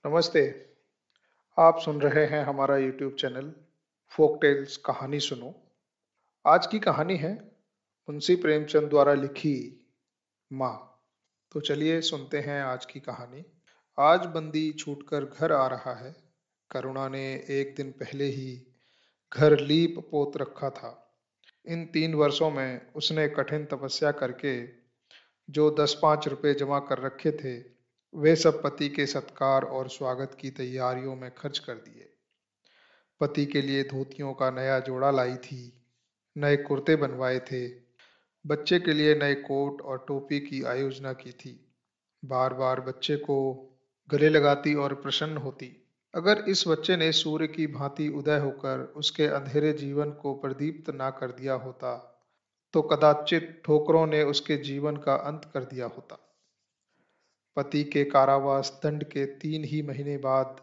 नमस्ते। आप सुन रहे हैं हमारा यूट्यूब चैनल फोक टेल्स कहानी सुनो। आज की कहानी है मुंशी प्रेमचंद द्वारा लिखी माँ। तो चलिए सुनते हैं आज की कहानी। आज बंदी छूटकर घर आ रहा है। करुणा ने एक दिन पहले ही घर लीप पोत रखा था। इन 3 वर्षों में उसने कठिन तपस्या करके जो 10-5 रुपए जमा कर रखे थे, वे सब पति के सत्कार और स्वागत की तैयारियों में खर्च कर दिए। पति के लिए धोतियों का नया जोड़ा लाई थी, नए कुर्ते बनवाए थे, बच्चे के लिए नए कोट और टोपी की आयोजना की थी। बार बार बच्चे को गले लगाती और प्रसन्न होती। अगर इस बच्चे ने सूर्य की भांति उदय होकर उसके अंधेरे जीवन को प्रदीप्त ना कर दिया होता, तो कदाचित ठोकरों ने उसके जीवन का अंत कर दिया होता। पति के कारावास दंड के 3 ही महीने बाद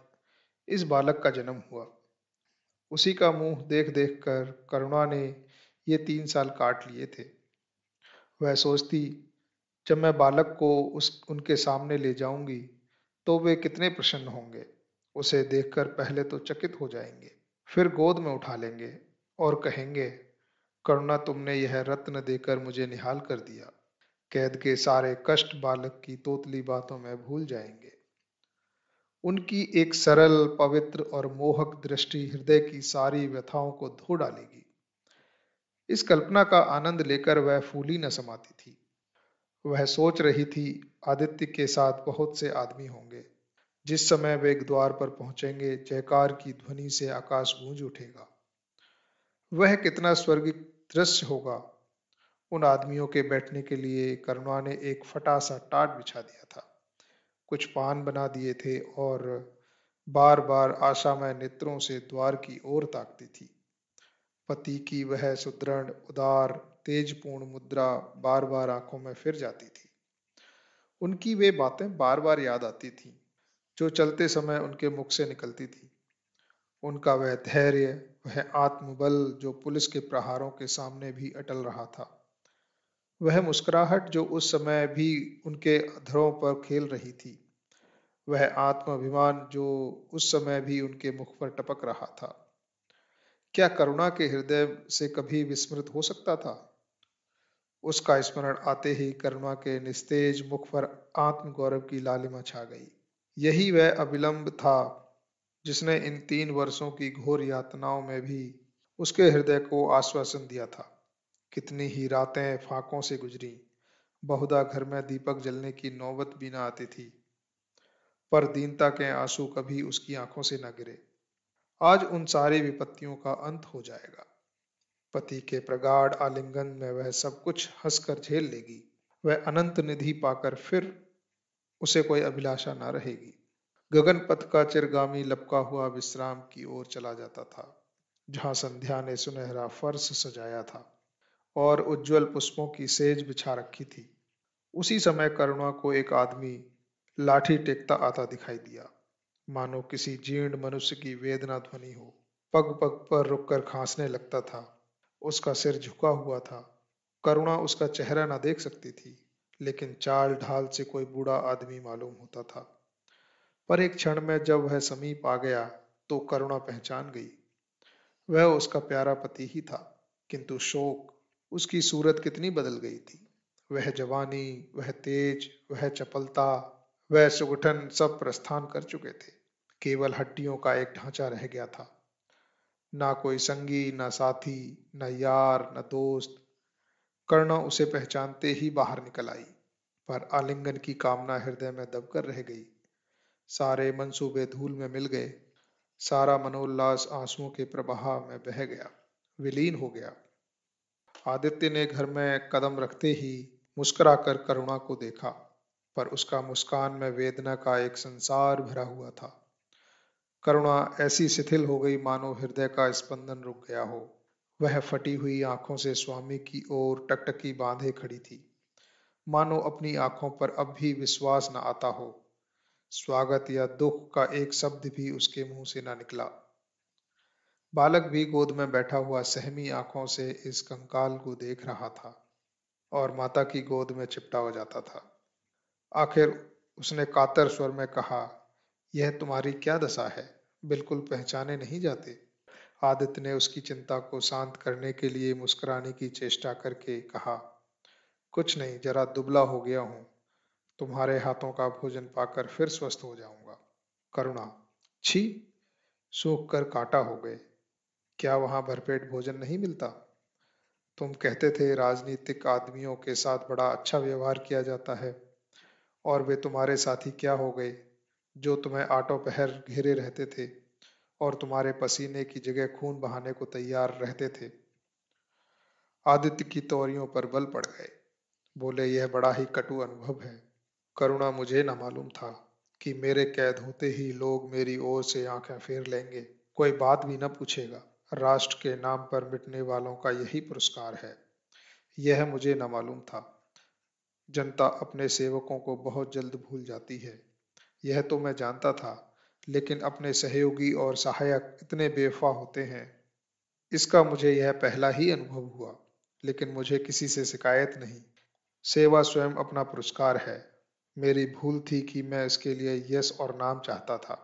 इस बालक का जन्म हुआ। उसी का मुंह देख देख कर करुणा ने ये 3 साल काट लिए थे। वह सोचती, जब मैं बालक को उस उनके सामने ले जाऊंगी तो वे कितने प्रसन्न होंगे। उसे देखकर पहले तो चकित हो जाएंगे, फिर गोद में उठा लेंगे और कहेंगे, करुणा, तुमने यह रत्न देकर मुझे निहाल कर दिया। कैद के सारे कष्ट बालक की तोतली बातों में भूल जाएंगे। उनकी एक सरल, पवित्र और मोहक दृष्टि हृदय की सारी व्यथाओं को धो डालेगी। इस कल्पना का आनंद लेकर वह फूली न समाती थी। वह सोच रही थी, आदित्य के साथ बहुत से आदमी होंगे। जिस समय वे द्वार पर पहुंचेंगे, जयकार की ध्वनि से आकाश गूंज उठेगा। वह कितना स्वर्गिक दृश्य होगा। उन आदमियों के बैठने के लिए करुणा ने एक फटा सा टाट बिछा दिया था। कुछ पान बना दिए थे और बार बार आशामय नेत्रों से द्वार की ओर ताकती थी। पति की वह सुदृढ़, उदार, तेजपूर्ण मुद्रा बार बार आंखों में फिर जाती थी। उनकी वे बातें बार बार याद आती थीं, जो चलते समय उनके मुख से निकलती थी। उनका वह धैर्य, वह आत्मबल जो पुलिस के प्रहारों के सामने भी अटल रहा था। वह मुस्कुराहट जो उस समय भी उनके अधरों पर खेल रही थी। वह आत्माभिमान जो उस समय भी उनके मुख पर टपक रहा था। क्या करुणा के हृदय से कभी विस्मृत हो सकता था? उसका स्मरण आते ही करुणा के निस्तेज मुख पर आत्मगौरव की लालिमा छा गई। यही वह अविलंब था जिसने इन 3 वर्षों की घोर यातनाओं में भी उसके हृदय को आश्वासन दिया था। कितनी ही रातें फाकों से गुजरी, बहुधा घर में दीपक जलने की नौबत भी न आती थी, पर दीनता के आंसू कभी उसकी आंखों से न गिरे। आज उन सारी विपत्तियों का अंत हो जाएगा। पति के प्रगाढ़ आलिंगन में वह सब कुछ हंसकर झेल लेगी। वह अनंत निधि पाकर फिर उसे कोई अभिलाषा न रहेगी। गगन पथ का चिरगामी लपका हुआ विश्राम की ओर चला जाता था, जहां संध्या ने सुनहरा फर्श सजाया था और उज्जवल पुष्पों की सेज बिछा रखी थी। उसी समय करुणा को एक आदमी लाठी टेकता आता दिखाई दिया, मानो किसी जीर्ण मनुष्य की वेदना ध्वनि हो। पग पग पर रुककर खांसने लगता था। उसका सिर झुका हुआ था। करुणा उसका चेहरा न देख सकती थी, लेकिन चाल ढाल से कोई बूढ़ा आदमी मालूम होता था। पर एक क्षण में जब वह समीप आ गया, तो करुणा पहचान गई। वह उसका प्यारा पति ही था, किंतु शोक, उसकी सूरत कितनी बदल गई थी। वह जवानी, वह तेज, वह चपलता, वह सुगठन सब प्रस्थान कर चुके थे। केवल हड्डियों का एक ढांचा रह गया था। ना कोई संगी, ना साथी, न यार, न दोस्त। करुणा उसे पहचानते ही बाहर निकल आई, पर आलिंगन की कामना हृदय में दबकर रह गई। सारे मंसूबे धूल में मिल गए। सारा मनोल्लास आंसुओं के प्रवाह में बह गया, विलीन हो गया। आदित्य ने घर में कदम रखते ही मुस्कुराकर करुणा को देखा, पर उसका मुस्कान में वेदना का एक संसार भरा हुआ था। करुणा ऐसी शिथिल हो गई मानो हृदय का स्पंदन रुक गया हो। वह फटी हुई आंखों से स्वामी की ओर टकटकी बांधे खड़ी थी, मानो अपनी आंखों पर अब भी विश्वास न आता हो। स्वागत या दुख का एक शब्द भी उसके मुंह से न निकला। बालक भी गोद में बैठा हुआ सहमी आंखों से इस कंकाल को देख रहा था और माता की गोद में चिपटा हो जाता था। आखिर उसने कातर स्वर में कहा, यह तुम्हारी क्या दशा है? बिल्कुल पहचाने नहीं जाते? आदित्य ने उसकी चिंता को शांत करने के लिए मुस्कुराने की चेष्टा करके कहा, कुछ नहीं, जरा दुबला हो गया हूँ। तुम्हारे हाथों का भोजन पाकर फिर स्वस्थ हो जाऊंगा। करुणा, छी, सूख कर कांटा हो गए। क्या वहां भरपेट भोजन नहीं मिलता? तुम कहते थे राजनीतिक आदमियों के साथ बड़ा अच्छा व्यवहार किया जाता है, और वे तुम्हारे साथी क्या हो गए, जो तुम्हें आटो पहर घेरे रहते थे और तुम्हारे पसीने की जगह खून बहाने को तैयार रहते थे। आदित्य की तौरियों पर बल पड़ गए। बोले, यह बड़ा ही कटु अनुभव है। करुणा, मुझे न मालूम था कि मेरे कैद होते ही लोग मेरी ओर से आंखें फेर लेंगे, कोई बात भी न पूछेगा। राष्ट्र के नाम पर मिटने वालों का यही पुरस्कार है। यह मुझे न मालूम था। जनता अपने सेवकों को बहुत जल्द भूल जाती है, यह तो मैं जानता था, लेकिन अपने सहयोगी और सहायक इतने बेवफा होते हैं, इसका मुझे यह पहला ही अनुभव हुआ। लेकिन मुझे किसी से शिकायत नहीं। सेवा स्वयं अपना पुरस्कार है। मेरी भूल थी कि मैं इसके लिए यश और नाम चाहता था।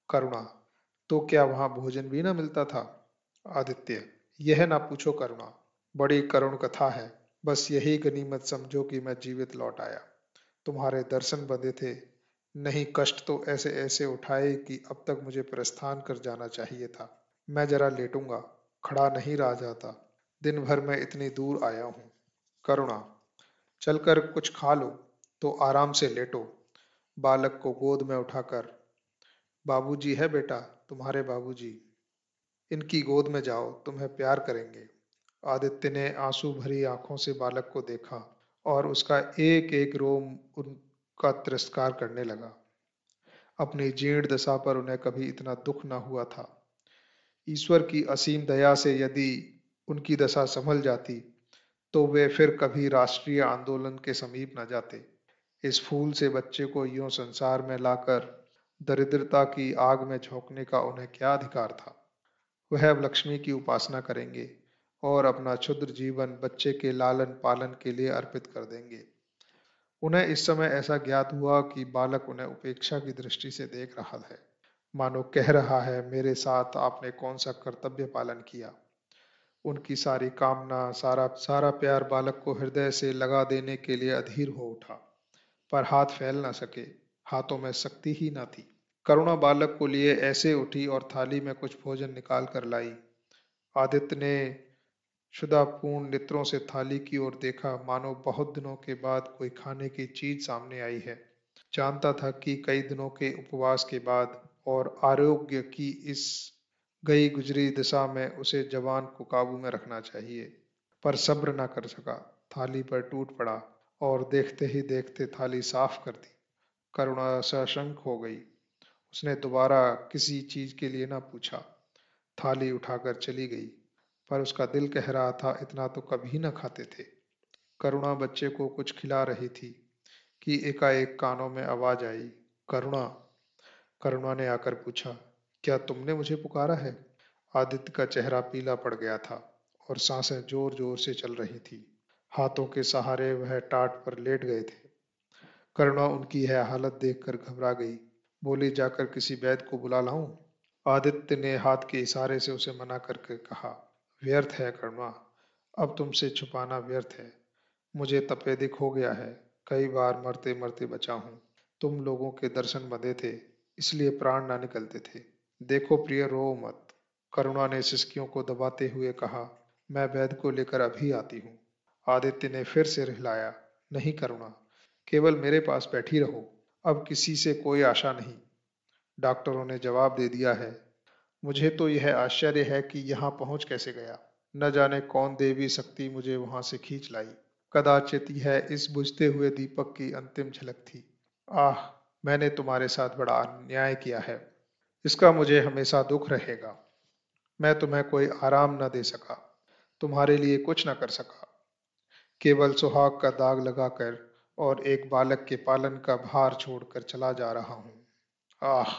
करुणा, तो क्या वहां भोजन भी न मिलता था? आदित्य, यह ना पूछो करुणा, बड़ी करुण कथा है। बस यही गनीमत समझो कि मैं जीवित लौट आया। तुम्हारे दर्शन बंधे थे, नहीं कष्ट तो ऐसे ऐसे उठाए कि अब तक मुझे प्रस्थान कर जाना चाहिए था। मैं जरा लेटूंगा, खड़ा नहीं रहा जाता। दिन भर में इतनी दूर आया हूँ। करुणा, चलकर कुछ खा लो, तो आराम से लेटो। बालक को गोद में उठाकर, बाबूजी है बेटा, तुम्हारे बाबूजी, इनकी गोद में जाओ, तुम्हें प्यार करेंगे। आदित्य ने आंसू भरी आंखों से बालक को देखा और उसका एक एक रोम उनका तिरस्कार करने लगा। अपनी जीर्ण दशा पर उन्हें कभी इतना दुख न हुआ था। ईश्वर की असीम दया से यदि उनकी दशा संभल जाती, तो वे फिर कभी राष्ट्रीय आंदोलन के समीप न जाते। इस फूल से बच्चे को यूं संसार में लाकर दरिद्रता की आग में झोंकने का उन्हें क्या अधिकार था? वह अब लक्ष्मी की उपासना करेंगे और अपना क्षुद्र जीवन बच्चे के लालन पालन के लिए अर्पित कर देंगे। उन्हें इस समय ऐसा ज्ञात हुआ कि बालक उन्हें उपेक्षा की दृष्टि से देख रहा है, मानो कह रहा है, मेरे साथ आपने कौन सा कर्तव्य पालन किया। उनकी सारी कामना, सारा सारा प्यार बालक को हृदय से लगा देने के लिए अधीर हो उठा, पर हाथ फैल न सके, हाथों में शक्ति ही न थी। करुणा बालक को लिए ऐसे उठी और थाली में कुछ भोजन निकाल कर लाई। आदित्य ने क्षुधापूर्ण नेत्रों से थाली की ओर देखा, मानो बहुत दिनों के बाद कोई खाने की चीज सामने आई है। जानता था कि कई दिनों के उपवास के बाद और आरोग्य की इस गई गुजरी दिशा में उसे जवान को काबू में रखना चाहिए, पर सब्र न कर सका। थाली पर टूट पड़ा और देखते ही देखते थाली साफ कर दी। करुणा सशंक हो गई। उसने दोबारा किसी चीज के लिए न पूछा, थाली उठाकर चली गई। पर उसका दिल कह रहा था, इतना तो कभी न खाते थे। करुणा बच्चे को कुछ खिला रही थी कि एकाएक कानों में आवाज आई, करुणा। करुणा ने आकर पूछा, क्या तुमने मुझे पुकारा है? आदित्य का चेहरा पीला पड़ गया था और सांसें जोर जोर से चल रही थी। हाथों के सहारे वह टाट पर लेट गए थे। करुणा उनकी यह हालत देखकर घबरा गई। बोली, जाकर किसी वैद्य को बुला लाऊं? आदित्य ने हाथ के इशारे से उसे मना करके कहा, व्यर्थ है करुणा, अब तुमसे छुपाना व्यर्थ है। मुझे तपेदिक हो गया है, कई बार मरते मरते बचा हूँ। तुम लोगों के दर्शन बंधे थे, इसलिए प्राण ना निकलते थे। देखो प्रिय, रो मत। करुणा ने सिसकियों को दबाते हुए कहा, मैं वैद्य को लेकर अभी आती हूँ। आदित्य ने फिर सिर हिलाया, नहीं करुणा, केवल मेरे पास बैठी रहो, अब किसी से कोई आशा नहीं। डॉक्टरों ने जवाब दे दिया है। मुझे तो यह आश्चर्य है कि यहाँ पहुंच कैसे गया। न जाने कौन देवी शक्ति मुझे वहां से खींच लाई। कदाचित यह इस बुझते हुए दीपक की अंतिम झलक थी। आह, मैंने तुम्हारे साथ बड़ा अन्याय किया है, इसका मुझे हमेशा दुख रहेगा। मैं तुम्हें कोई आराम न दे सका, तुम्हारे लिए कुछ न कर सका, केवल सुहाग का दाग लगाकर और एक बालक के पालन का भार छोड़कर चला जा रहा हूँ। आह!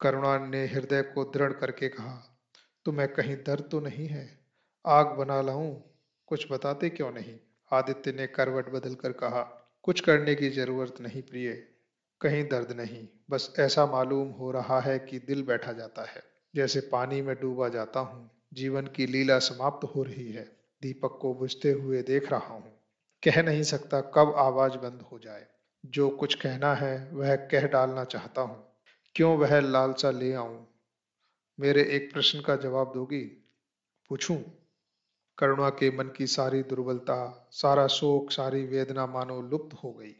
करुणा ने हृदय को दृढ़ करके कहा, तुम्हें कहीं दर्द तो नहीं है? आग बना लाऊं? कुछ बताते क्यों नहीं? आदित्य ने करवट बदल कर कहा, कुछ करने की जरूरत नहीं प्रिय, कहीं दर्द नहीं, बस ऐसा मालूम हो रहा है कि दिल बैठा जाता है, जैसे पानी में डूबा जाता हूँ। जीवन की लीला समाप्त हो रही है। दीपक को बुझते हुए देख रहा हूँ। कह नहीं सकता कब आवाज बंद हो जाए। जो कुछ कहना है वह कह डालना चाहता हूँ। क्यों वह लालसा ले आऊं? मेरे एक प्रश्न का जवाब दोगी? पूछूं? करुणा के मन की सारी दुर्बलता, सारा शोक, सारी वेदना मानो लुप्त हो गई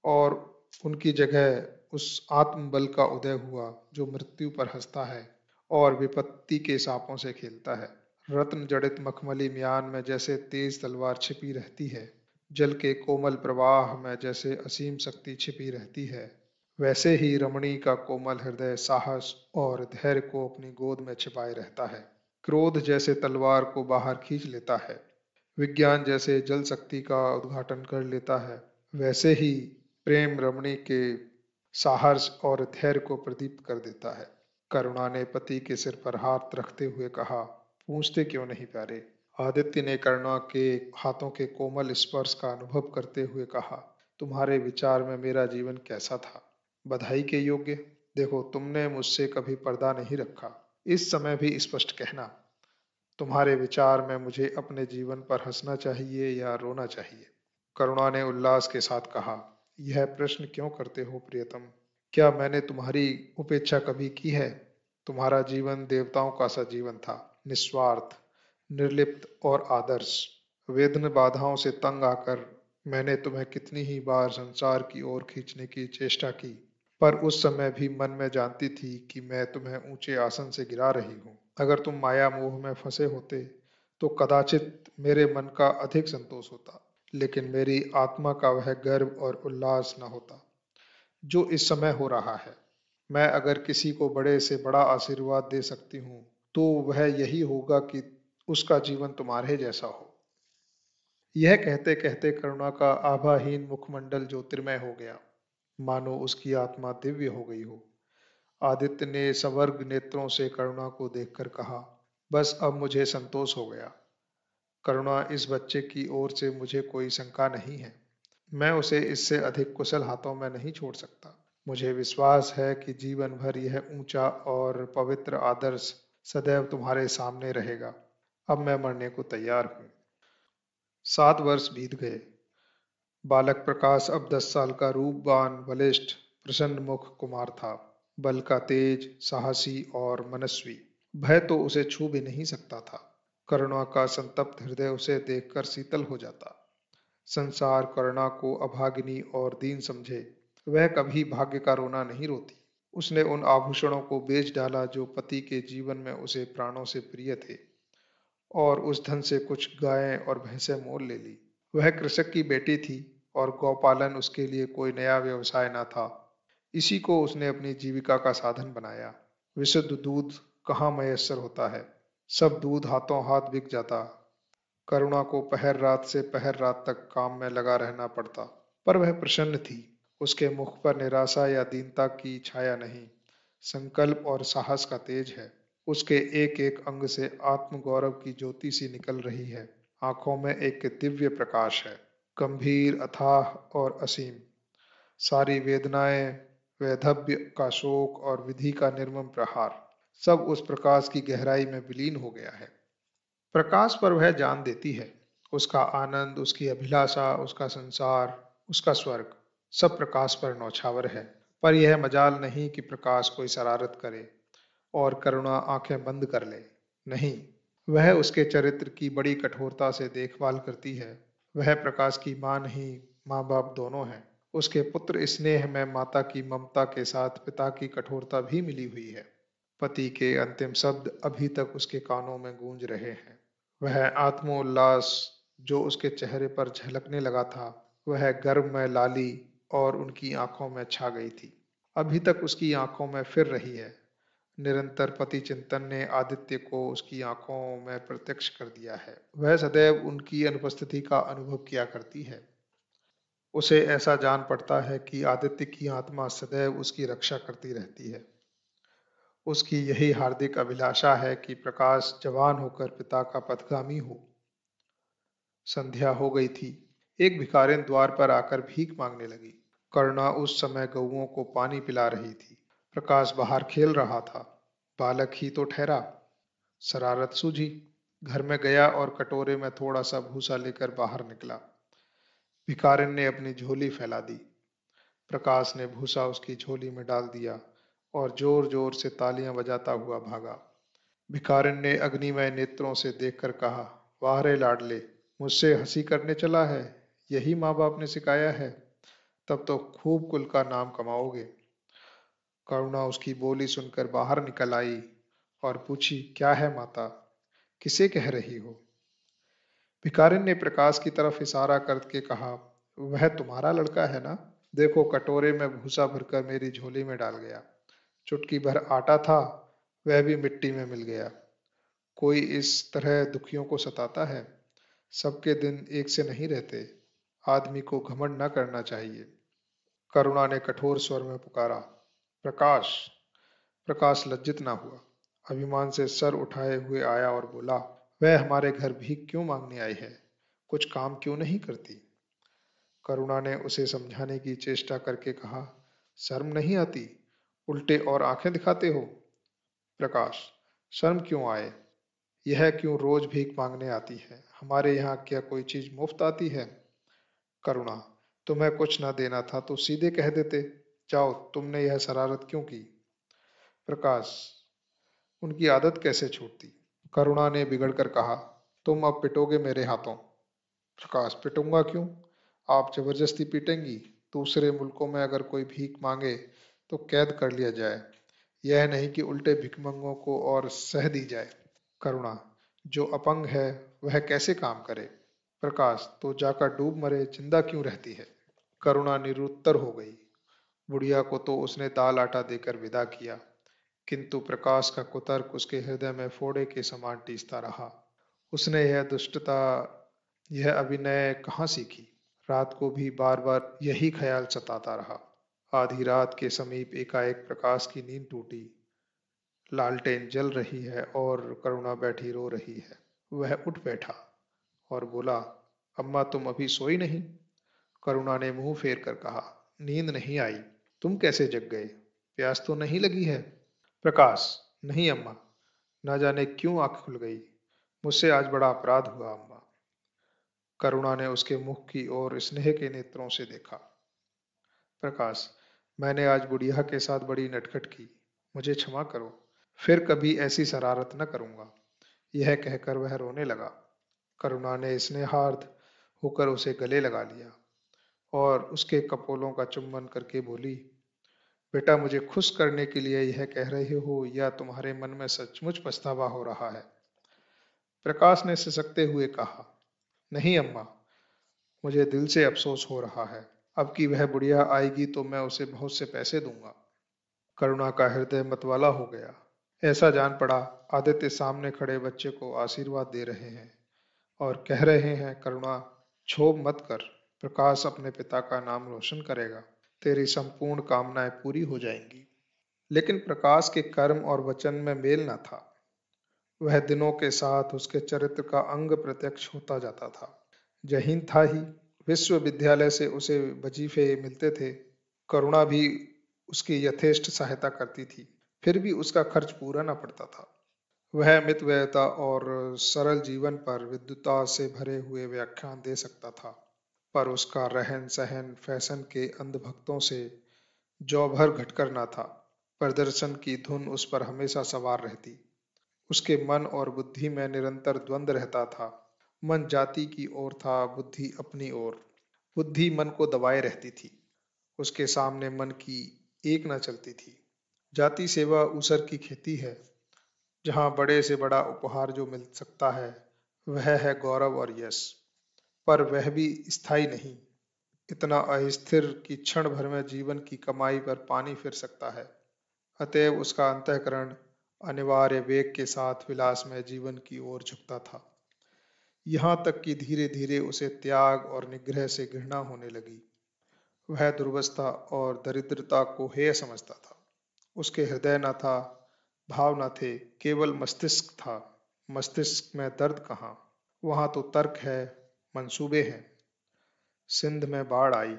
और उनकी जगह उस आत्मबल का उदय हुआ जो मृत्यु पर हंसता है और विपत्ति के सांपों से खेलता है। रत्न जड़ित मखमली म्यान में जैसे तेज तलवार छिपी रहती है, जल के कोमल प्रवाह में जैसे असीम शक्ति छिपी रहती है, वैसे ही रमणी का कोमल हृदय साहस और धैर्य को अपनी गोद में छिपाए रहता है। क्रोध जैसे तलवार को बाहर खींच लेता है, विज्ञान जैसे जल शक्ति का उद्घाटन कर लेता है, वैसे ही प्रेम रमणी के साहस और धैर्य को प्रदीप्त कर देता है। करुणा ने पति के सिर पर हाथ रखते हुए कहा, पूछते क्यों नहीं प्यारे? आदित्य ने करुणा के हाथों के कोमल स्पर्श का अनुभव करते हुए कहा, तुम्हारे विचार में मेरा जीवन कैसा था? बधाई के योग्य। देखो, तुमने मुझसे कभी पर्दा नहीं रखा। इस समय भी स्पष्ट कहना, तुम्हारे विचार में मुझे अपने जीवन पर हंसना चाहिए या रोना चाहिए? करुणा ने उल्लास के साथ कहा, यह प्रश्न क्यों करते हो प्रियतम? क्या मैंने तुम्हारी उपेक्षा कभी की है? तुम्हारा जीवन देवताओं का सा जीवन था, निस्वार्थ, निर्लिप्त और आदर्श। वेदन बाधाओं से तंग आकर मैंने तुम्हें कितनी ही बार संसार की ओर खींचने की चेष्टा की, पर उस समय भी मन में जानती थी कि मैं तुम्हें ऊंचे आसन से गिरा रही हूँ। अगर तुम माया मोह में फंसे होते तो कदाचित मेरे मन का अधिक संतोष होता, लेकिन मेरी आत्मा का वह गर्व और उल्लास न होता जो इस समय हो रहा है। मैं अगर किसी को बड़े से बड़ा आशीर्वाद दे सकती हूँ तो वह यही होगा कि उसका जीवन तुम्हारे जैसा हो। यह कहते कहते करुणा का आभाहीन मुखमंडल ज्योतिर्मय हो गया, मानो उसकी आत्मा दिव्य हो गई हो। आदित्य ने सवर्ग नेत्रों से करुणा को देखकर कहा, बस अब मुझे संतोष हो गया। करुणा, इस बच्चे की ओर से मुझे कोई शंका नहीं है। मैं उसे इससे अधिक कुशल हाथों में नहीं छोड़ सकता। मुझे विश्वास है कि जीवन भर यह ऊंचा और पवित्र आदर्श सदैव तुम्हारे सामने रहेगा। अब मैं मरने को तैयार हूँ। 7 वर्ष बीत गए। बालक प्रकाश अब 10 साल का रूपवान, बलिष्ठ, प्रसन्न मुख कुमार था। बल का तेज, साहसी और मनस्वी। भय तो उसे छू भी नहीं सकता था। करुणा का संतप्त हृदय उसे देखकर शीतल हो जाता। संसार करुणा को अभागिनी और दीन समझे, वह कभी भाग्य का रोना नहीं रोती। उसने उन आभूषणों को बेच डाला जो पति के जीवन में उसे प्राणों से प्रिय थे, और उस धन से कुछ गायें और भैंसें मोल ले ली। वह कृषक की बेटी थी और गौपालन उसके लिए कोई नया व्यवसाय न था। इसी को उसने अपनी जीविका का साधन बनाया। विशुद्ध दूध कहाँ मयस्सर होता है, सब दूध हाथों हाथ बिक जाता। करुणा को पहर रात से पहर रात तक काम में लगा रहना पड़ता, पर वह प्रसन्न थी। उसके मुख पर निराशा या दीनता की छाया नहीं, संकल्प और साहस का तेज है। उसके एक एक अंग से आत्मगौरव की ज्योति सी निकल रही है। आंखों में एक दिव्य प्रकाश है, गंभीर, अथाह और असीम। सारी वेदनाएं, वैधव्य का शोक और विधि का निर्मम प्रहार, सब उस प्रकाश की गहराई में विलीन हो गया है। प्रकाश पर वह जान देती है। उसका आनंद, उसकी अभिलाषा, उसका संसार, उसका स्वर्ग, सब प्रकाश पर नौछावर है। पर यह मजाल नहीं कि प्रकाश कोई शरारत करे और करुणा आंखें बंद कर ले। नहीं, वह उसके चरित्र की बड़ी कठोरता से देखभाल करती है। वह प्रकाश की मां नहीं, माँ बाप दोनों हैं। उसके पुत्र स्नेह में माता की ममता के साथ पिता की कठोरता भी मिली हुई है। पति के अंतिम शब्द अभी तक उसके कानों में गूंज रहे हैं। वह आत्मोल्लास जो उसके चेहरे पर झलकने लगा था, वह गर्व में लाली और उनकी आंखों में छा गई थी। अभी तक उसकी आंखों में फिर रही है। निरंतर पति चिंतन ने आदित्य को उसकी आंखों में प्रत्यक्ष कर दिया है। वह सदैव उनकी अनुपस्थिति का अनुभव किया करती है। उसे ऐसा जान पड़ता है कि आदित्य की आत्मा सदैव उसकी रक्षा करती रहती है। उसकी यही हार्दिक अभिलाषा है कि प्रकाश जवान होकर पिता का पथगामी हो। संध्या हो गई थी। एक भिखारिन द्वार पर आकर भीख मांगने लगी। करुणा उस समय गऊओं को पानी पिला रही थी। प्रकाश बाहर खेल रहा था। बालक ही तो ठहरा। शरारत सूझी। घर में गया और कटोरे में थोड़ा सा भूसा लेकर बाहर निकला। भिखारिन ने अपनी झोली फैला दी। प्रकाश ने भूसा उसकी झोली में डाल दिया और जोर जोर से तालियां बजाता हुआ भागा। भिखारिन ने अग्निमय नेत्रों से देखकर कहा, वाह रे लाडले, मुझसे हंसी करने चला है। यही माँ बाप ने सिखाया है। तब तो खूब कुल का नाम कमाओगे। करुणा उसकी बोली सुनकर बाहर निकल आई और पूछी, क्या है माता, किसे कह रही हो? भिखारिन ने प्रकाश की तरफ इशारा करके कहा, वह तुम्हारा लड़का है ना? देखो, कटोरे में भूसा भरकर मेरी झोली में डाल गया। चुटकी भर आटा था, वह भी मिट्टी में मिल गया। कोई इस तरह दुखियों को सताता है? सबके दिन एक से नहीं रहते। आदमी को घमंड न करना चाहिए। करुणा ने कठोर स्वर में पुकारा, प्रकाश। प्रकाश लज्जित ना हुआ। अभिमान से सर उठाए हुए आया और बोला, वह हमारे घर भीख क्यों मांगने आई है? कुछ काम क्यों नहीं करती? करुणा ने उसे समझाने की चेष्टा करके कहा, शर्म नहीं आती? उल्टे और आंखें दिखाते हो। प्रकाश, शर्म क्यों आए? यह क्यों रोज भीख मांगने आती है? हमारे यहाँ क्या कोई चीज मुफ्त आती है? करुणा, तुम्हें कुछ न देना था तो सीधे कह देते। जाओ, तुमने यह शरारत क्यों की? प्रकाश, उनकी आदत कैसे छूटती? करुणा ने बिगड़कर कहा, तुम अब पिटोगे मेरे हाथों। प्रकाश, पिटूंगा क्यों? आप जबरदस्ती पीटेंगी। दूसरे मुल्कों में अगर कोई भीख मांगे तो कैद कर लिया जाए, यह नहीं कि उल्टे भिखमंगों को और सह दी जाए। करुणा, जो अपंग है वह कैसे काम करे? प्रकाश, तो जाकर डूब मरे, जिंदा क्यों रहती है? करुणा निरुत्तर हो गई। बुढ़िया को तो उसने दाल आटा देकर विदा किया, किंतु प्रकाश का कुतर्क उसके हृदय में फोड़े के समान टीसता रहा। उसने यह दुष्टता, यह अभिनय कहाँ सीखी? रात को भी बार बार यही ख्याल सताता रहा। आधी रात के समीप एकाएक प्रकाश की नींद टूटी। लालटेन जल रही है और करुणा बैठी रो रही है। वह उठ बैठा और बोला, अम्मा तुम अभी सोई नहीं? करुणा ने मुंह फेर कर कहा, नींद नहीं आई। तुम कैसे जग गए? प्यास तो नहीं लगी है? प्रकाश, नहीं अम्मा, ना जाने क्यों आंख खुल गई। मुझसे आज बड़ा अपराध हुआ अम्मा। करुणा ने उसके मुख की ओर स्नेह के नेत्रों से देखा। प्रकाश, मैंने आज बुढ़िया के साथ बड़ी नटखट की, मुझे क्षमा करो। फिर कभी ऐसी शरारत न करूंगा। यह कहकर वह रोने लगा। करुणा ने स्नेहार्द होकर उसे गले लगा लिया और उसके कपोलों का चुम्बन करके बोली, बेटा, मुझे खुश करने के लिए यह कह रहे हो या तुम्हारे मन में सचमुच पछतावा हो रहा है? प्रकाश ने सिसकते हुए कहा, नहीं अम्मा, मुझे दिल से अफसोस हो रहा है। अब की वह बुढ़िया आएगी तो मैं उसे बहुत से पैसे दूंगा। करुणा का हृदय मतवाला हो गया। ऐसा जान पड़ा आदित्य सामने खड़े बच्चे को आशीर्वाद दे रहे हैं और कह रहे हैं, करुणा, क्षोभ मत कर। प्रकाश अपने पिता का नाम रोशन करेगा। तेरी संपूर्ण कामनाएं पूरी हो जाएंगी। लेकिन प्रकाश के कर्म और वचन में मेल न था। वह दिनों के साथ उसके चरित्र का अंग प्रत्यक्ष होता जाता था। जहीन था ही। विश्वविद्यालय से उसे वजीफे मिलते थे। करुणा भी उसकी यथेष्ट सहायता करती थी। फिर भी उसका खर्च पूरा न पड़ता था। वह मितव्ययिता और सरल जीवन पर विद्वता से भरे हुए व्याख्यान दे सकता था, पर उसका रहन सहन फैशन के अंधभक्तों से जौ भर घटकर न था। प्रदर्शन की धुन उस पर हमेशा सवार रहती। उसके मन और बुद्धि में निरंतर द्वंद्व रहता था। मन जाति की ओर था, बुद्धि अपनी ओर। बुद्धि मन को दबाए रहती थी। उसके सामने मन की एक न चलती थी। जाति सेवा ऊसर की खेती है, जहाँ बड़े से बड़ा उपहार जो मिल सकता है वह है गौरव और यश। पर वह भी स्थायी नहीं, इतना अस्थिर कि क्षण भर में जीवन की कमाई पर पानी फिर सकता है। अतएव उसका अंतःकरण अनिवार्य वेग के साथ विलास में जीवन की ओर झुकता था। यहाँ तक कि धीरे धीरे उसे त्याग और निग्रह से घृणा होने लगी। वह दुर्वस्था और दरिद्रता को हेय समझता था। उसके हृदय न था, भाव न थे, केवल मस्तिष्क था। मस्तिष्क में दर्द कहाँ? वहां तो तर्क है, मंसूबे हैं। सिंध में बाढ़ आई।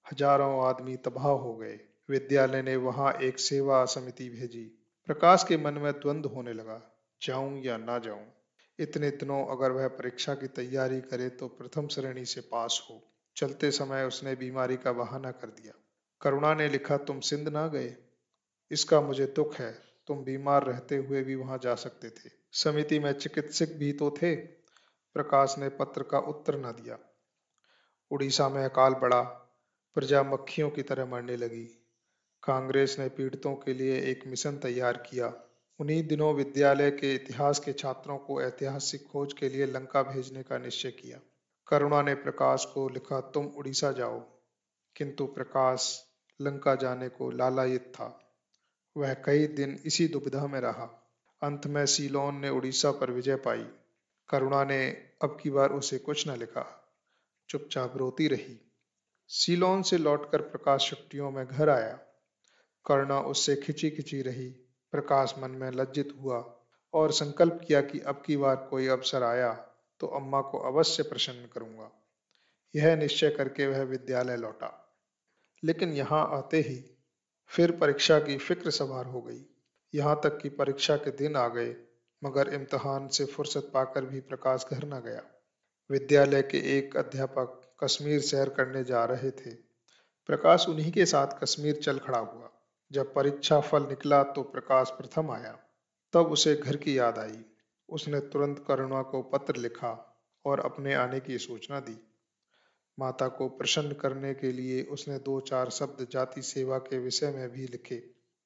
हजारों आदमी तबाह हो गए। विद्यालय ने वहां एक सेवा समिति भेजी। प्रकाश के मन में द्वंद्व होने लगा, जाऊं या ना जाऊं। इतने दिनों अगर वह परीक्षा की तैयारी करे तो प्रथम श्रेणी से पास हो। चलते समय उसने बीमारी का बहाना कर दिया। करुणा ने लिखा, तुम सिंध ना गए, इसका मुझे दुख है। तुम बीमार रहते हुए भी वहां जा सकते थे। समिति में चिकित्सक भी तो थे। प्रकाश ने पत्र का उत्तर न दिया। उड़ीसा में अकाल पड़ा। प्रजा मक्खियों की तरह मरने लगी। कांग्रेस ने पीड़ितों के लिए एक मिशन तैयार किया। उन्हीं दिनों विद्यालय के इतिहास के छात्रों को ऐतिहासिक खोज के लिए लंका भेजने का निश्चय किया। करुणा ने प्रकाश को लिखा, तुम उड़ीसा जाओ। किंतु प्रकाश लंका जाने को लालायित था। वह कई दिन इसी दुविधा में रहा। अंत में सीलोन ने उड़ीसा पर विजय पाई। करुणा ने अब की बार उसे कुछ न लिखा, चुपचाप रोती रही। सीलोन से लौटकर प्रकाश छुट्टियों में घर आया। करुणा उससे खिंची खिंची रही। प्रकाश मन में लज्जित हुआ और संकल्प किया कि अब की बार कोई अवसर आया तो अम्मा को अवश्य प्रसन्न करूंगा। यह निश्चय करके वह विद्यालय लौटा। लेकिन यहाँ आते ही फिर परीक्षा की फिक्र सवार हो गई। यहाँ तक कि परीक्षा के दिन आ गए, मगर इम्तिहान से फुर्सत पाकर भी प्रकाश घर न गया। विद्यालय के एक अध्यापक कश्मीर सैर करने जा रहे थे। प्रकाश उन्हीं के साथ कश्मीर चल खड़ा हुआ। जब परीक्षा फल निकला तो प्रकाश प्रथम आया। तब उसे घर की याद आई। उसने तुरंत करुणा को पत्र लिखा और अपने आने की सूचना दी। माता को प्रसन्न करने के लिए उसने दो चार शब्द जाति सेवा के विषय में भी लिखे।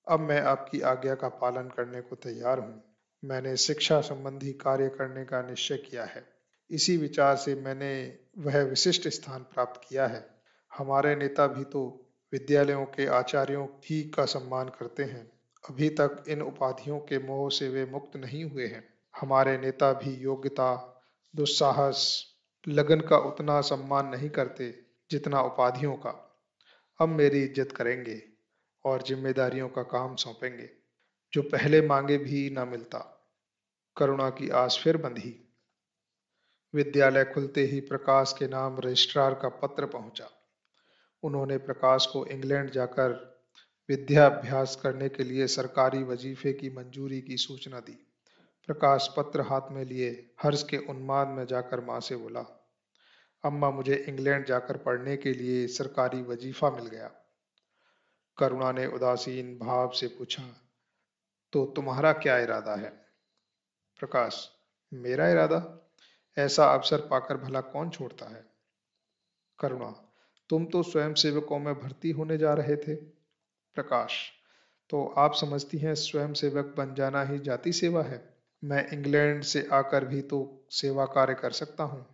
अब मैं आपकी आज्ञा का पालन करने को तैयार हूँ। मैंने शिक्षा संबंधी कार्य करने का निश्चय किया है। इसी विचार से मैंने वह विशिष्ट स्थान प्राप्त किया है। हमारे नेता भी तो विद्यालयों के आचार्यों ही का सम्मान करते हैं। अभी तक इन उपाधियों के मोह से वे मुक्त नहीं हुए हैं। हमारे नेता भी योग्यता, दुस्साहस, लगन का उतना सम्मान नहीं करते जितना उपाधियों का। अब मेरी इज्जत करेंगे और जिम्मेदारियों का काम सौंपेंगे, जो पहले मांगे भी न मिलता। करुणा की आस फिर बंधी। विद्यालय खुलते ही प्रकाश के नाम रजिस्ट्रार का पत्र पहुंचा। उन्होंने प्रकाश को इंग्लैंड जाकर विद्याभ्यास करने के लिए सरकारी वजीफे की मंजूरी की सूचना दी। प्रकाश पत्र हाथ में लिए हर्ष के उन्माद में जाकर माँ से बोला, अम्मा मुझे इंग्लैंड जाकर पढ़ने के लिए सरकारी वजीफा मिल गया। करुणा ने उदासीन भाव से पूछा, तो तुम्हारा क्या इरादा है? प्रकाश, मेरा इरादा? ऐसा अवसर पाकर भला कौन छोड़ता है? करुणा, तुम तो स्वयं सेवकों में भर्ती होने जा रहे थे। प्रकाश, तो आप समझती हैं स्वयं सेवक बन जाना ही जाति सेवा है? मैं इंग्लैंड से आकर भी तो सेवा कार्य कर सकता हूँ।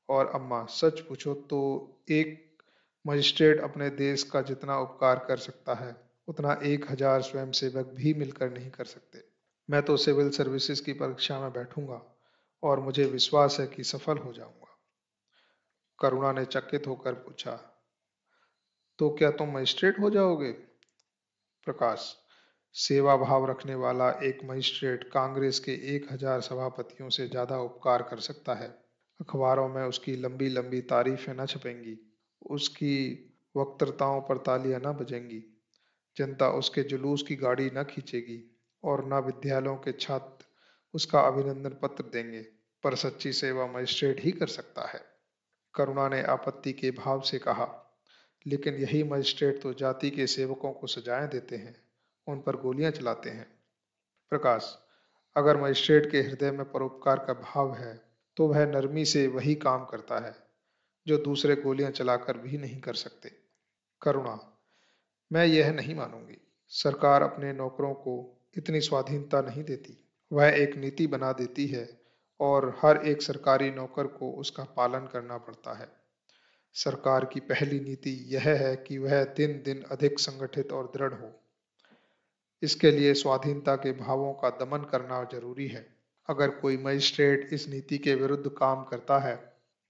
और अम्मा, सच पूछो तो एक मजिस्ट्रेट अपने देश का जितना उपकार कर सकता है उतना 1000 स्वयंसेवक भी मिलकर नहीं कर सकते। मैं तो सिविल सर्विसेज की परीक्षा में बैठूंगा और मुझे विश्वास है कि सफल हो जाऊंगा। करुणा ने चकित होकर पूछा, तो क्या तुम मजिस्ट्रेट हो जाओगे? प्रकाश, सेवा भाव रखने वाला एक मजिस्ट्रेट कांग्रेस के 1000 सभापतियों से ज्यादा उपकार कर सकता है। अखबारों में उसकी लंबी लंबी तारीफें न छपेंगी, उसकी वक्तृताओं पर तालियां न बजेंगी, जनता उसके जुलूस की गाड़ी न खींचेगी और न विद्यालयों के छात्र उसका अभिनंदन पत्र देंगे। पर सच्ची सेवा मजिस्ट्रेट ही कर सकता है। करुणा ने आपत्ति के भाव से कहा, लेकिन यही मजिस्ट्रेट तो जाति के सेवकों को सजाएं देते हैं, उन पर गोलियां चलाते हैं। प्रकाश, अगर मजिस्ट्रेट के हृदय में परोपकार का भाव है तो वह नरमी से वही काम करता है जो दूसरे गोलियां चलाकर भी नहीं कर सकते। करुणा, मैं यह नहीं मानूंगी। सरकार अपने नौकरों को इतनी स्वाधीनता नहीं देती। वह एक नीति बना देती है और हर एक सरकारी नौकर को उसका पालन करना पड़ता है। सरकार की पहली नीति यह है कि वह दिन दिन अधिक संगठित और दृढ़ हो। इसके लिए स्वाधीनता के भावों का दमन करना जरूरी है। अगर कोई मजिस्ट्रेट इस नीति के विरुद्ध काम करता है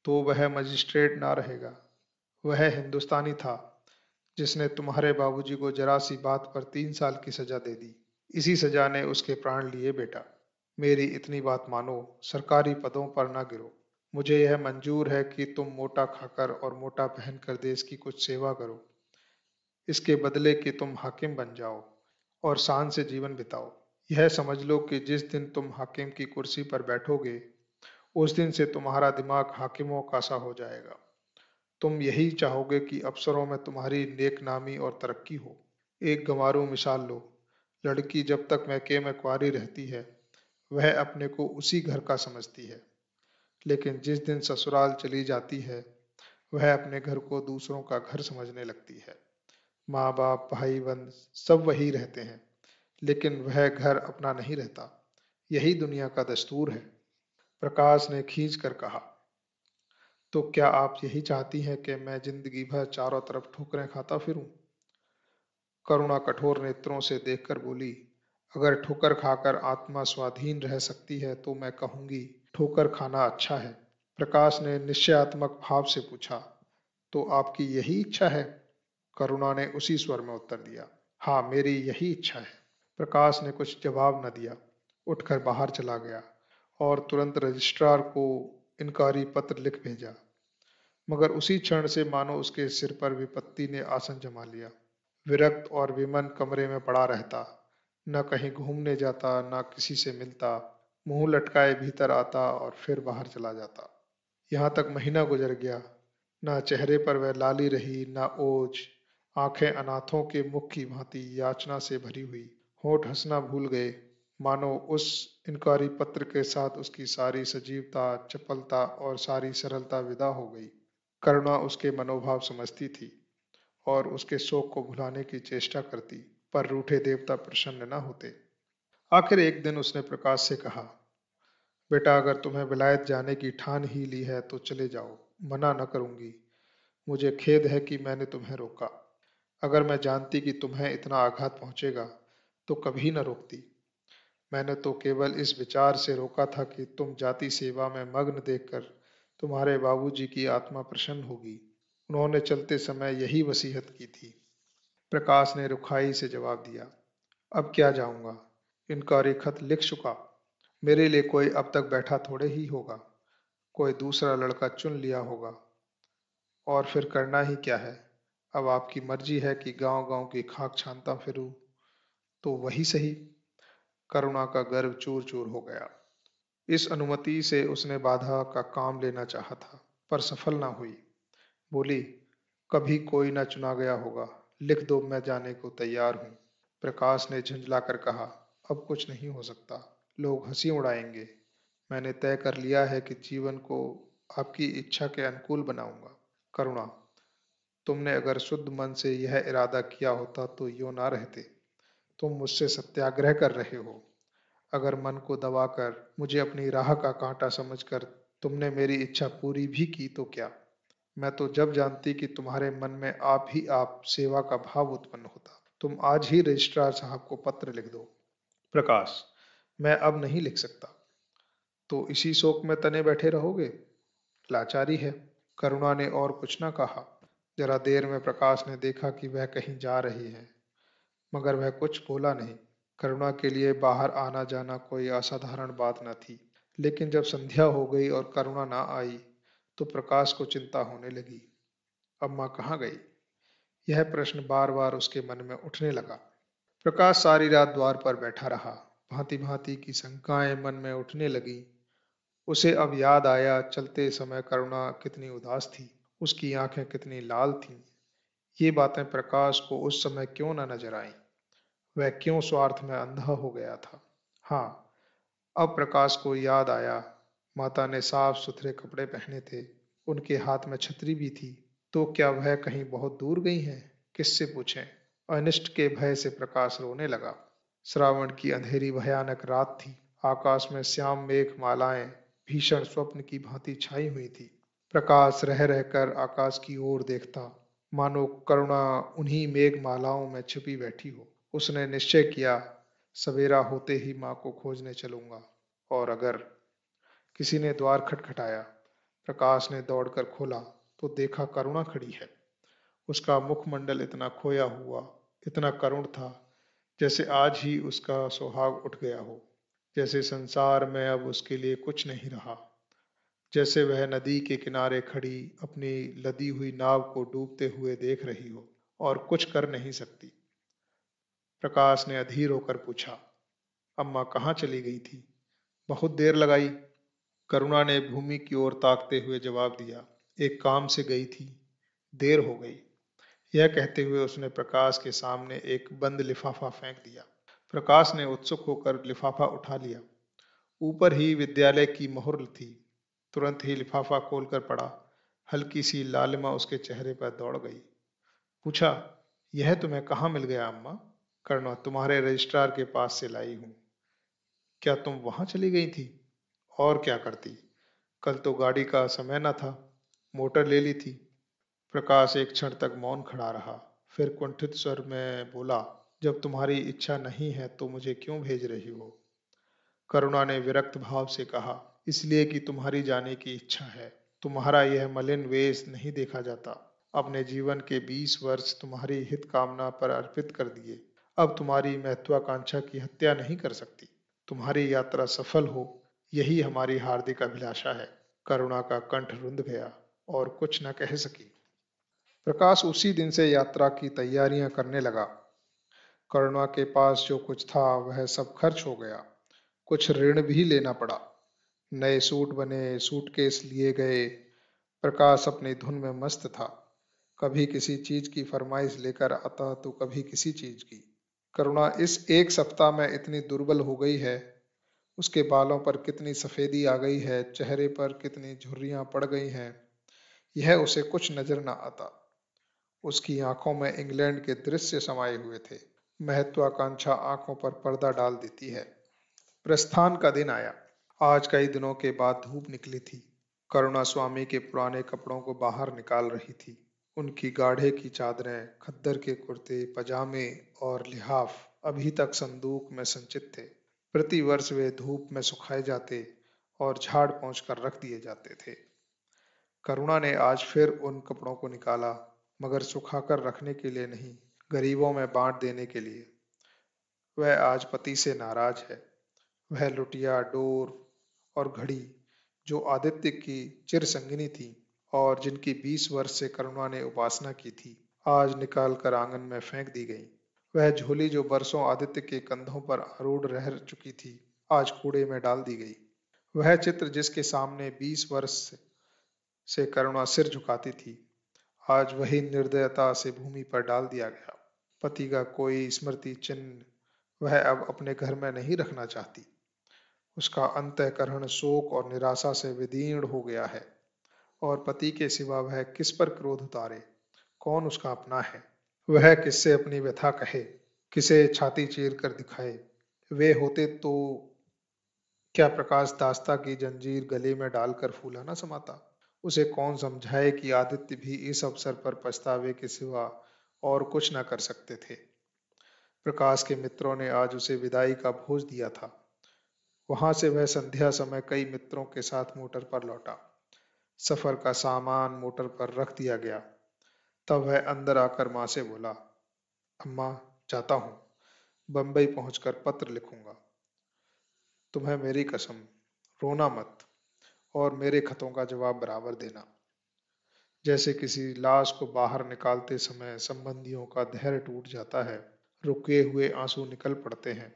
तो वह मजिस्ट्रेट ना रहेगा। वह हिंदुस्तानी था जिसने तुम्हारे बाबूजी को जरा सी बात पर 3 साल की सजा दे दी। इसी सजा ने उसके प्राण लिए बेटा। मेरी इतनी बात मानो, सरकारी पदों पर ना गिरो। मुझे यह मंजूर है कि तुम मोटा खाकर और मोटा पहनकर देश की कुछ सेवा करो, इसके बदले कि तुम हाकिम बन जाओ और शान से जीवन बिताओ। यह समझ लो कि जिस दिन तुम हाकिम की कुर्सी पर बैठोगे, उस दिन से तुम्हारा दिमाग हाकिमों का सा हो जाएगा। तुम यही चाहोगे कि अफसरों में तुम्हारी नेकनामी और तरक्की हो। एक गंवारू मिसाल लो, लड़की जब तक मैके में कुंवारी रहती है, वह अपने को उसी घर का समझती है, लेकिन जिस दिन ससुराल चली जाती है, वह अपने घर को दूसरों का घर समझने लगती है। माँ बाप भाई बंद सब वही रहते हैं, लेकिन वह घर अपना नहीं रहता। यही दुनिया का दस्तूर है। प्रकाश ने खींच कर कहा, तो क्या आप यही चाहती हैं कि मैं जिंदगी भर चारों तरफ ठोकरें खाता फिरूं? करुणा कठोर नेत्रों से देखकर बोली, अगर ठोकर खाकर आत्मा स्वाधीन रह सकती है तो मैं कहूंगी ठोकर खाना अच्छा है। प्रकाश ने निश्चयात्मक भाव से पूछा, तो आपकी यही इच्छा है? करुणा ने उसी स्वर में उत्तर दिया, हाँ, मेरी यही इच्छा है। प्रकाश ने कुछ जवाब न दिया, उठकर बाहर चला गया और तुरंत रजिस्ट्रार को इनकारी पत्र लिख भेजा। मगर उसी क्षण से मानो उसके सिर पर विपत्ति ने आसन जमा लिया। विरक्त और विमन कमरे में पड़ा रहता, न कहीं घूमने जाता, न किसी से मिलता, मुंह लटकाए भीतर आता और फिर बाहर चला जाता। यहाँ तक महीना गुजर गया, न चेहरे पर वह लाली रही, न ओज। आंखें अनाथों के मुख की भांति याचना से भरी हुई, होंठ हंसना भूल गए, मानो उस इनकारी पत्र के साथ उसकी सारी सजीवता, चपलता और सारी सरलता विदा हो गई। करुणा उसके मनोभाव समझती थी और उसके शोक को भुलाने की चेष्टा करती, पर रूठे देवता प्रसन्न न होते। आखिर एक दिन उसने प्रकाश से कहा, बेटा, अगर तुम्हें विलायत जाने की ठान ही ली है तो चले जाओ, मना न करूंगी। मुझे खेद है कि मैंने तुम्हें रोका। अगर मैं जानती कि तुम्हें इतना आघात पहुंचेगा तो कभी न रोकती। मैंने तो केवल इस विचार से रोका था कि तुम जाति सेवा में मग्न देखकर तुम्हारे बाबूजी की आत्मा प्रसन्न होगी। उन्होंने चलते समय यही वसीयत की थी। प्रकाश ने रुखाई से जवाब दिया, अब क्या जाऊंगा, इनकारी खत लिख चुका। मेरे लिए कोई अब तक बैठा थोड़े ही होगा, कोई दूसरा लड़का चुन लिया होगा। और फिर करना ही क्या है? अब आपकी मर्जी है कि गांव गांव की खाक छानता फिरूं, तो वही सही। करुणा का गर्व चूर चूर हो गया। इस अनुमति से उसने बाधा का काम लेना चाहा था, पर सफल ना हुई। बोली, कभी कोई ना चुना गया होगा, लिख दो, मैं जाने को तैयार हूं। प्रकाश ने झुंझलाकर कहा, अब कुछ नहीं हो सकता, लोग हंसी उड़ाएंगे। मैंने तय कर लिया है कि जीवन को आपकी इच्छा के अनुकूल बनाऊंगा। करुणा, तुमने अगर शुद्ध मन से यह इरादा किया होता तो यूं ना रहते। तुम मुझसे सत्याग्रह कर रहे हो। अगर मन को दबाकर मुझे अपनी राह का कांटा समझकर तुमने मेरी इच्छा पूरी भी की तो क्या? मैं तो जब जानती कि तुम्हारे मन में आप सेवा का भाव उत्पन्न होता। तुम आज ही रजिस्ट्रार साहब को पत्र लिख दो। प्रकाश, मैं अब नहीं लिख सकता। तो इसी शोक में तने बैठे रहोगे? लाचारी है। करुणा ने और कुछ न कहा। जरा देर में प्रकाश ने देखा कि वह कहीं जा रही है, मगर वह कुछ बोला नहीं। करुणा के लिए बाहर आना जाना कोई असाधारण बात न थी, लेकिन जब संध्या हो गई और करुणा ना आई, तो प्रकाश को चिंता होने लगी। अम्मा कहाँ गई? यह प्रश्न बार बार उसके मन में उठने लगा। प्रकाश सारी रात द्वार पर बैठा रहा। भांति भांति की शंकाएं मन में उठने लगी। उसे अब याद आया, चलते समय करुणा कितनी उदास थी, उसकी आंखें कितनी लाल थीं। ये बातें प्रकाश को उस समय क्यों न नजर आईं? वह क्यों स्वार्थ में अंधा हो गया था? हाँ, अब प्रकाश को याद आया, माता ने साफ सुथरे कपड़े पहने थे, उनके हाथ में छतरी भी थी। तो क्या वह कहीं बहुत दूर गई हैं? किससे पूछें? अनिष्ट के भय से प्रकाश रोने लगा। श्रावण की अंधेरी भयानक रात थी। आकाश में श्याम मेघ मालाएं भीषण स्वप्न की भांति छाई हुई थी। प्रकाश रह रहकर आकाश की ओर देखता, मानो करुणा उन्हीं मेघ मालाओं में छिपी बैठी हो। उसने निश्चय किया, सवेरा होते ही माँ को खोजने चलूंगा। और अगर किसी ने द्वार खटखटाया, प्रकाश ने दौड़कर खोला तो देखा करुणा खड़ी है। उसका मुखमंडल इतना खोया हुआ, इतना करुण था, जैसे आज ही उसका सुहाग उठ गया हो, जैसे संसार में अब उसके लिए कुछ नहीं रहा। जैसे वह नदी के किनारे खड़ी अपनी लदी हुई नाव को डूबते हुए देख रही हो और कुछ कर नहीं सकती। प्रकाश ने अधीर होकर पूछा, अम्मा कहाँ चली गई थी? बहुत देर लगाई। करुणा ने भूमि की ओर ताकते हुए जवाब दिया, एक काम से गई थी, देर हो गई। यह कहते हुए उसने प्रकाश के सामने एक बंद लिफाफा फेंक दिया। प्रकाश ने उत्सुक होकर लिफाफा उठा लिया। ऊपर ही विद्यालय की मोहर थी। तुरंत ही लिफाफा खोलकर पड़ा। हल्की सी लालिमा उसके चेहरे पर दौड़ गई। पूछा, यह तुम्हें कहाँ मिल गया अम्मा? करुणा, तुम्हारे रजिस्ट्रार के पास से लाई हूँ। क्या तुम वहां चली गई थी? और क्या करती, कल तो गाड़ी का समय न था, मोटर ले ली थी। प्रकाश एक क्षण तक मौन खड़ा रहा, फिर कुंठित स्वर में बोला, जब तुम्हारी इच्छा नहीं है तो मुझे क्यों भेज रही हो? करुणा ने विरक्त भाव से कहा, इसलिए कि तुम्हारी जाने की इच्छा है। तुम्हारा यह मलिन वेश नहीं देखा जाता। अपने जीवन के 20 वर्ष तुम्हारी हित कामना पर अर्पित कर दिए। अब तुम्हारी महत्वाकांक्षा की हत्या नहीं कर सकती। तुम्हारी यात्रा सफल हो, यही हमारी हार्दिक अभिलाषा है। करुणा का कंठ रुंध गया और कुछ न कह सकी। प्रकाश उसी दिन से यात्रा की तैयारियां करने लगा। करुणा के पास जो कुछ था वह सब खर्च हो गया। कुछ ऋण भी लेना पड़ा। नए सूट बने, सूटकेस लिए गए। प्रकाश अपनी धुन में मस्त था। कभी किसी चीज की फरमाइश लेकर आता तो कभी किसी चीज की। करुणा इस एक सप्ताह में इतनी दुर्बल हो गई है। उसके बालों पर कितनी सफेदी आ गई है, चेहरे पर कितनी झुर्रियां पड़ गई हैं, यह उसे कुछ नजर न आता। उसकी आंखों में इंग्लैंड के दृश्य समाये हुए थे। महत्वाकांक्षा आंखों पर पर्दा डाल देती है। प्रस्थान का दिन आया। आज कई दिनों के बाद धूप निकली थी। करुणा स्वामी के पुराने कपड़ों को बाहर निकाल रही थी। उनकी गाढ़े की चादरें, खद्दर के कुर्ते, पजामे और लिहाफ अभी तक संदूक में संचित थे। प्रतिवर्ष वे धूप में सुखाए जाते और झाड़ पोंछ कर रख दिए जाते थे। करुणा ने आज फिर उन कपड़ों को निकाला, मगर सुखाकर रखने के लिए नहीं, गरीबों में बांट देने के लिए। वह आज पति से नाराज है। वह लुटिया, डोर और घड़ी, जो आदित्य की चिर संगिनी थी और जिनकी 20 वर्ष से करुणा ने उपासना की थी, आज निकाल कर आंगन में फेंक दी गई। वह झोली जो बरसों आदित्य के कंधों पर आरूढ़ रह चुकी थी, आज कूड़े में डाल दी गई। वह चित्र जिसके सामने 20 वर्ष से करुणा सिर झुकाती थी, आज वही निर्दयता से भूमि पर डाल दिया गया। पति का कोई स्मृति चिन्ह वह अब अपने घर में नहीं रखना चाहती। उसका अंतःकरण शोक और निराशा से विदीर्ण हो गया है और पति के सिवा वह किस पर क्रोध उतारे? कौन उसका अपना है? वह किससे अपनी व्यथा कहे, किसे छाती चीर कर दिखाए? वे होते तो क्या प्रकाश दास्ता की जंजीर गले में डालकर फूला न समाता? उसे कौन समझाए कि आदित्य भी इस अवसर पर पछतावे के सिवा और कुछ न कर सकते थे। प्रकाश के मित्रों ने आज उसे विदाई का भोज दिया था। वहां से वह संध्या समय कई मित्रों के साथ मोटर पर लौटा। सफर का सामान मोटर पर रख दिया गया। तब वह अंदर आकर माँ से बोला, अम्मा, जाता हूँ, बम्बई पहुंचकर पत्र लिखूंगा। तुम्हें मेरी कसम, रोना मत और मेरे खतों का जवाब बराबर देना। जैसे किसी लाश को बाहर निकालते समय संबंधियों का धैर्य टूट जाता है, रुके हुए आंसू निकल पड़ते हैं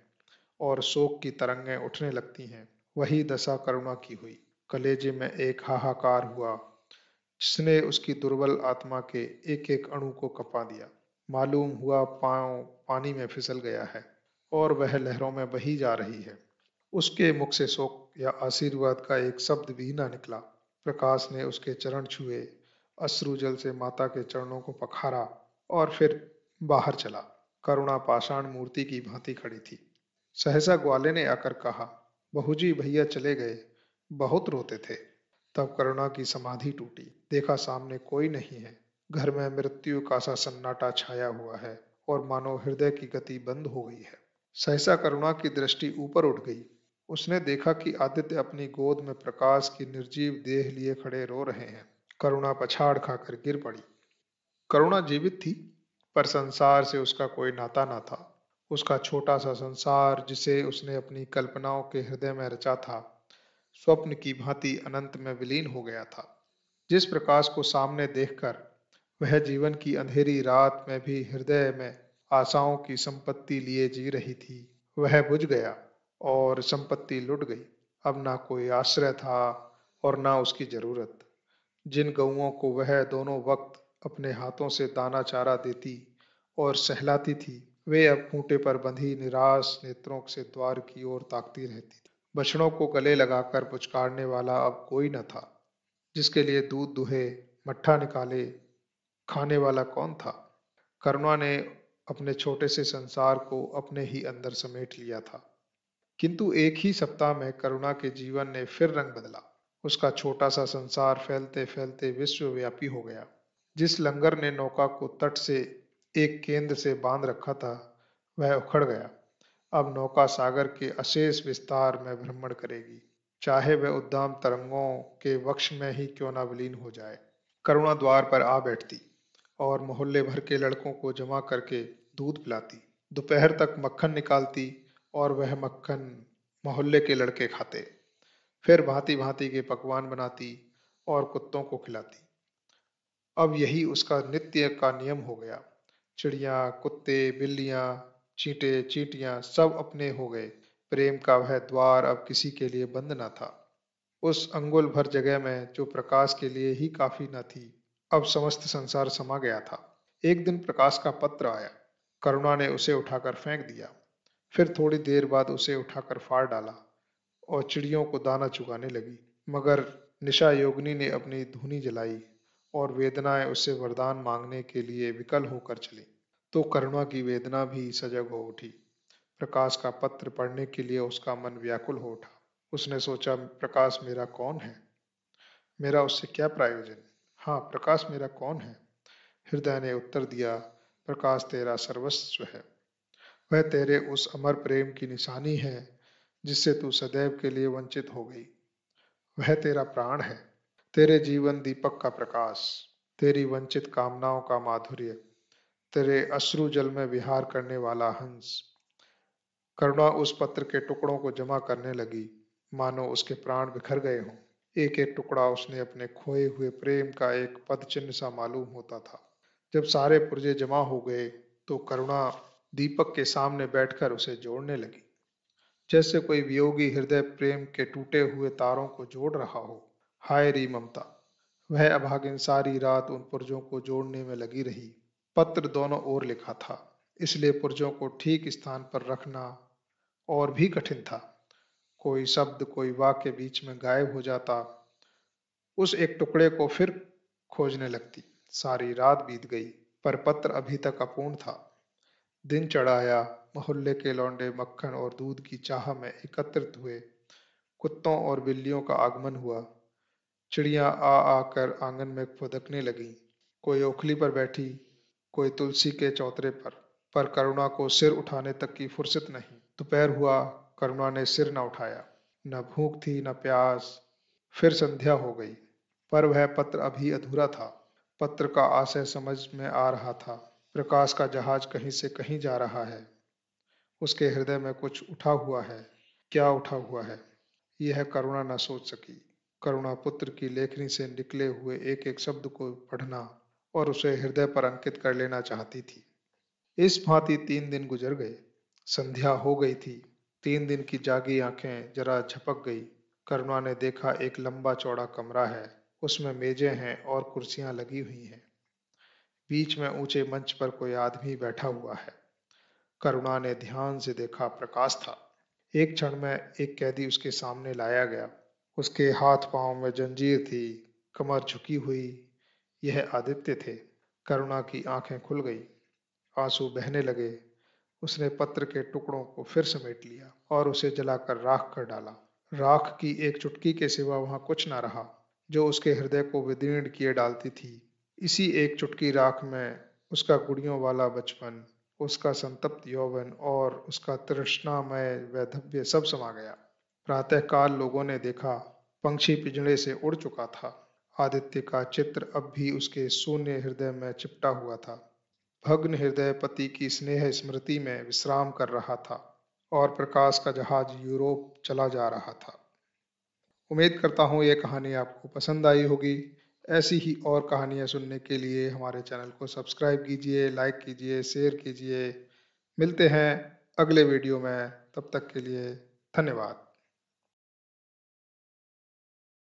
और शोक की तरंगें उठने लगती हैं, वही दशा करुणा की हुई। कलेजे में एक हाहाकार हुआ जिसने उसकी दुर्बल आत्मा के एक एक अणु को कपा दिया। मालूम हुआ पांव पानी में फिसल गया है और वह लहरों में बही जा रही है। उसके मुख से शोक या आशीर्वाद का एक शब्द भी ना निकला। प्रकाश ने उसके चरण छुए, अश्रु जल से माता के चरणों को पखारा और फिर बाहर चला। करुणा पाषाण मूर्ति की भांति खड़ी थी। सहसा ग्वाले ने आकर कहा, बहूजी भैया चले गए, बहुत रोते थे। तब करुणा की समाधि टूटी। देखा सामने कोई नहीं है। घर में मृत्यु का सा सन्नाटा छाया हुआ है और मानो हृदय की गति बंद हो गई है। सहसा करुणा की दृष्टि ऊपर उठ गई। उसने देखा कि आदित्य अपनी गोद में प्रकाश की निर्जीव देह लिए खड़े रो रहे हैं। करुणा पछाड़ खाकर गिर पड़ी। करुणा जीवित थी, पर संसार से उसका कोई नाता ना था। उसका छोटा सा संसार जिसे उसने अपनी कल्पनाओं के हृदय में रचा था, स्वप्न की भांति अनंत में विलीन हो गया था। जिस प्रकाश को सामने देखकर वह जीवन की अंधेरी रात में भी हृदय में आशाओं की संपत्ति लिए जी रही थी, वह बुझ गया और संपत्ति लुट गई। अब ना कोई आश्रय था और ना उसकी जरूरत। जिन गऊओं को वह दोनों वक्त अपने हाथों से दाना चारा देती और सहलाती थी, वे अब खूंटे पर बंधी निराश नेत्रों से द्वार की ओर ताकती रहती थी। बछड़ों को गले लगाकर पुचकारने वाला अब कोई न था। जिसके लिए दूध दुहे, मट्ठा निकाले, खाने वाला कौन था? करुणा ने अपने छोटे से संसार को अपने ही अंदर समेट लिया था। किंतु एक ही सप्ताह में करुणा के जीवन ने फिर रंग बदला। उसका छोटा सा संसार फैलते फैलते विश्वव्यापी हो गया। जिस लंगर ने नौका को तट से एक केंद्र से बांध रखा था, वह उखड़ गया। अब नौका सागर के अशेष विस्तार में भ्रमण करेगी, चाहे वह उद्दाम तरंगों के वक्ष में ही क्यों न विलीन हो जाए। करुणा द्वार पर आ बैठती और मोहल्ले भर के लड़कों को जमा करके दूध पिलाती। दोपहर तक मक्खन निकालती और वह मक्खन मोहल्ले के लड़के खाते। फिर भांति भांति के पकवान बनाती और कुत्तों को खिलाती। अब यही उसका नित्य का नियम हो गया। चिड़िया, कुत्ते, बिल्लियां, चींटे, चींटियां सब अपने हो गए। प्रेम का वह द्वार अब किसी के लिए बंद न था। उस अंगुल भर जगह में जो प्रकाश के लिए ही काफी न थी, अब समस्त संसार समा गया था। एक दिन प्रकाश का पत्र आया। करुणा ने उसे उठाकर फेंक दिया। फिर थोड़ी देर बाद उसे उठाकर फाड़ डाला और चिड़ियों को दाना चुगाने लगी। मगर निशा योगिनी ने अपनी धूनी जलाई और वेदनाएं उससे वरदान मांगने के लिए विकल होकर चली। तो करुणा की वेदना भी सजग हो उठी। प्रकाश का पत्र पढ़ने के लिए उसका मन व्याकुल हो उठा। उसने सोचा, प्रकाश मेरा कौन है? मेरा उससे क्या प्रयोजन? हाँ, प्रकाश मेरा कौन है? हृदय ने उत्तर दिया, प्रकाश तेरा सर्वस्व है। वह तेरे उस अमर प्रेम की निशानी है जिससे तू सदैव के लिए वंचित हो गई। वह तेरा प्राण है, तेरे जीवन दीपक का प्रकाश, तेरी वंचित कामनाओं का माधुर्य, तेरे अश्रु जल में विहार करने वाला हंस। करुणा उस पत्र के टुकड़ों को जमा करने लगी, मानो उसके प्राण बिखर गए हों। एक एक टुकड़ा उसने अपने खोए हुए प्रेम का एक पद चिन्ह सा मालूम होता था। जब सारे पुर्जे जमा हो गए तो करुणा दीपक के सामने बैठकर उसे जोड़ने लगी, जैसे कोई वियोगी हृदय प्रेम के टूटे हुए तारों को जोड़ रहा हो। हाय री ममता! वह अभागिन सारी रात उन पुर्जों को जोड़ने में लगी रही। पत्र दोनों ओर लिखा था, इसलिए पुर्जों को ठीक स्थान पर रखना और भी कठिन था। कोई शब्द, कोई वाक्य बीच में गायब हो जाता। उस एक टुकड़े को फिर खोजने लगती। सारी रात बीत गई, पर पत्र अभी तक अपूर्ण था। दिन चढ़ाया, मोहल्ले के लौंडे मक्खन और दूध की चाह में एकत्रित हुए। कुत्तों और बिल्लियों का आगमन हुआ। चिड़ियां आ आकर आंगन में फुदकने लगी। कोई ओखली पर बैठी, कोई तुलसी के चौतरे पर करुणा को सिर उठाने तक की फुर्सत नहीं। दोपहर हुआ, करुणा ने सिर न उठाया। न भूख थी न प्यास। फिर संध्या हो गई, पर वह पत्र अभी अधूरा था। पत्र का आशय समझ में आ रहा था। प्रकाश का जहाज कहीं से कहीं जा रहा है। उसके हृदय में कुछ उठा हुआ है। क्या उठा हुआ है, यह करुणा न सोच सकी। करुणा पुत्र की लेखनी से निकले हुए एक एक शब्द को पढ़ना और उसे हृदय पर अंकित कर लेना चाहती थी। इस भांति 3 दिन गुजर गए। संध्या हो गई थी। 3 दिन की जागी आंखें जरा झपक गई। करुणा ने देखा, एक लंबा चौड़ा कमरा है। उसमें मेजें हैं और कुर्सियां लगी हुई हैं। बीच में ऊंचे मंच पर कोई आदमी बैठा हुआ है। करुणा ने ध्यान से देखा, प्रकाश था। एक क्षण में एक कैदी उसके सामने लाया गया। उसके हाथ पांव में जंजीर थी, कमर झुकी हुई। यह आदित्य थे। करुणा की आंखें खुल गई, आंसू बहने लगे। उसने पत्र के टुकड़ों को फिर समेट लिया और उसे जलाकर राख कर डाला। राख की एक चुटकी के सिवा वहां कुछ न रहा जो उसके हृदय को विदीर्ण किए डालती थी। इसी एक चुटकी राख में उसका गुड़ियों वाला बचपन, उसका संतप्त यौवन और उसका तृष्णामय वैधव्य सब समा गया। प्रातःकाल लोगों ने देखा, पंछी पिंजड़े से उड़ चुका था। आदित्य का चित्र अब भी उसके शून्य हृदय में चिपटा हुआ था। भग्न हृदय पति की स्नेह स्मृति में विश्राम कर रहा था और प्रकाश का जहाज यूरोप चला जा रहा था। उम्मीद करता हूँ ये कहानी आपको पसंद आई होगी। ऐसी ही और कहानियाँ सुनने के लिए हमारे चैनल को सब्सक्राइब कीजिए, लाइक कीजिए, शेयर कीजिए। मिलते हैं अगले वीडियो में, तब तक के लिए धन्यवाद।